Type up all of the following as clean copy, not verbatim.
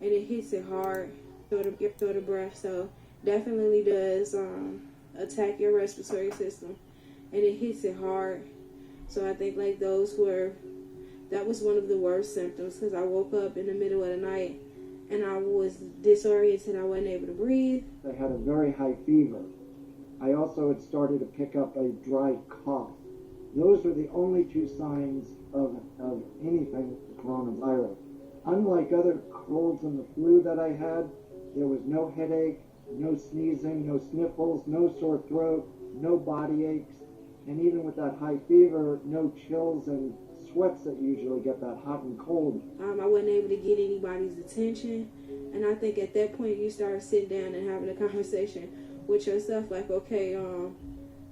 and it hits it hard, throw the breath. So definitely does attack your respiratory system, and it hits it hard. So I think like that was one of the worst symptoms, because I woke up in the middle of the night and I was disoriented. I wasn't able to breathe. I had a very high fever. I also had started to pick up a dry cough. Those are the only two signs of anything coronavirus. Unlike other colds and the flu that I had, there was no headache, no sneezing, no sniffles, no sore throat, no body aches, and even with that high fever, no chills and sweats that you usually get that hot and cold. I wasn't able to get anybody's attention, and I think at that point you start sitting down and having a conversation with yourself, like, okay,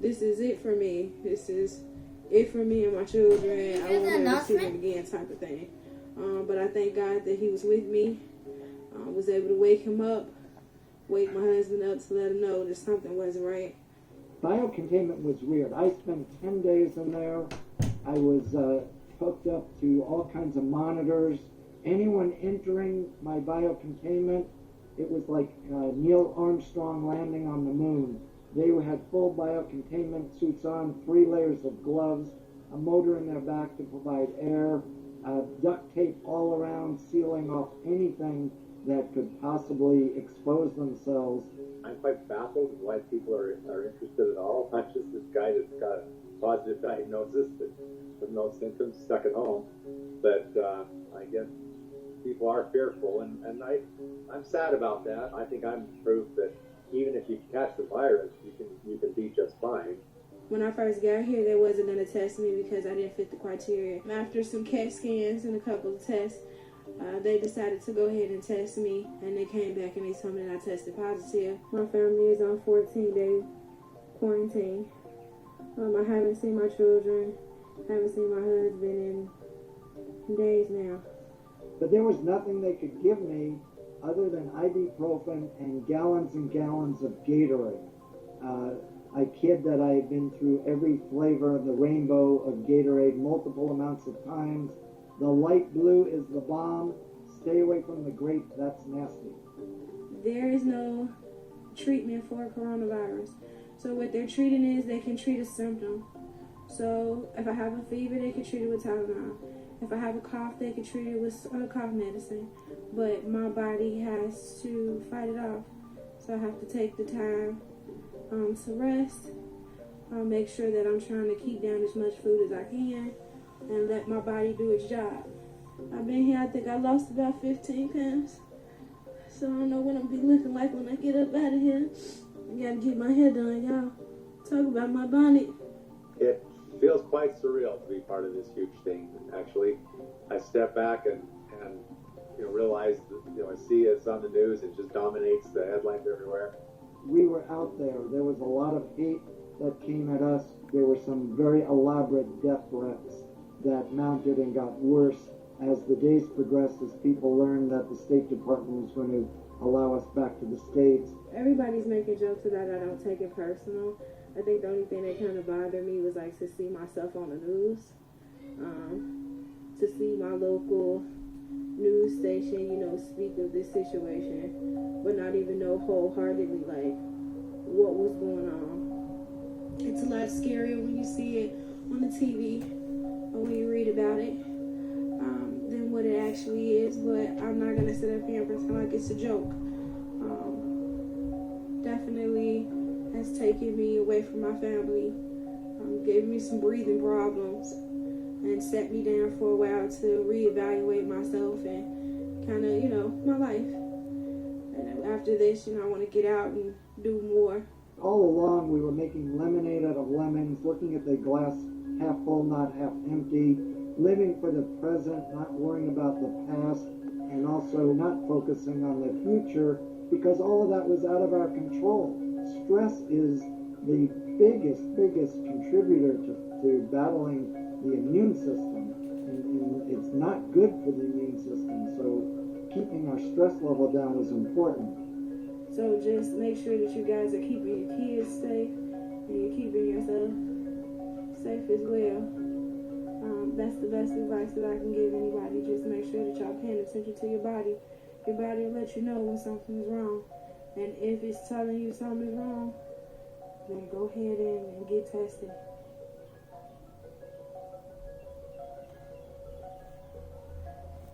this is it for me. This is it for me and my children. I won't ever see them again, type of thing. But I thank God that He was with me. Was able to wake him up, wake my husband up to let him know that something wasn't right. Biocontainment was weird. I spent 10 days in there. I was hooked up to all kinds of monitors. Anyone entering my biocontainment, it was like Neil Armstrong landing on the moon. They had full biocontainment suits on, 3 layers of gloves, a motor in their back to provide air, duct tape all around, sealing off anything that could possibly expose themselves. I'm quite baffled why people are interested at all. I'm just this guy that's got a positive diagnosis but with no symptoms, stuck at home. But I guess people are fearful, and I'm sad about that. I think I'm proof that even if you catch the virus, you can be just fine. When I first got here, they wasn't going to test me because I didn't fit the criteria. After some CAT scans and a couple of tests, they decided to go ahead and test me, and they came back and they told me that I tested positive. My family is on 14-day quarantine. I haven't seen my children, haven't seen my husband in days now. But there was nothing they could give me other than ibuprofen and gallons of Gatorade. I kid that I have been through every flavor of the rainbow of Gatorade multiple amounts of times. The light blue is the bomb. Stay away from the grape, that's nasty. There is no treatment for coronavirus. So what they're treating is they can treat a symptom. So if I have a fever, they can treat it with Tylenol. If I have a cough, they can treat it with cough medicine. But my body has to fight it off. So I have to take the time to rest. I'll make sure that I'm trying to keep down as much food as I can and let my body do its job. I've been here, I think I lost about 15 pounds. So I don't know what I'm going to be looking like when I get up out of here. I got to get my hair done, y'all. Talk about my bonnet. It feels quite surreal to be part of this huge thing. Actually, I step back and realize that, I see it's on the news. It just dominates the headlines everywhere. We were out there. There was a lot of hate that came at us. There were some very elaborate death threats that mounted and got worse as the days progressed, as people learned that the State Department was going to allow us back to the States. Everybody's making jokes about it. I don't take it personal. I think the only thing that kind of bothered me was like to see myself on the news, to see my local news station, speak of this situation, but not even know wholeheartedly like what was going on. It's a lot scarier when you see it on the TV or when you read about it than what it actually is. But I'm not gonna sit up here and pretend like it's a joke. Definitely has taken me away from my family, gave me some breathing problems, and set me down for a while to reevaluate myself and kind of, my life. And after this, I want to get out and do more. All along, we were making lemonade out of lemons, looking at the glass half full, not half empty, living for the present, not worrying about the past, and also not focusing on the future, because all of that was out of our control. Stress is the biggest contributor to battling the immune system, and it's not good for the immune system, so keeping our stress level down was important. So just make sure that you guys are keeping your kids safe, and you're keeping yourself safe as well. That's the best advice that I can give anybody. Just make sure that y'all paying attention to your body. Your body will let you know when something is wrong. And if it's telling you something is wrong, then go ahead and get tested.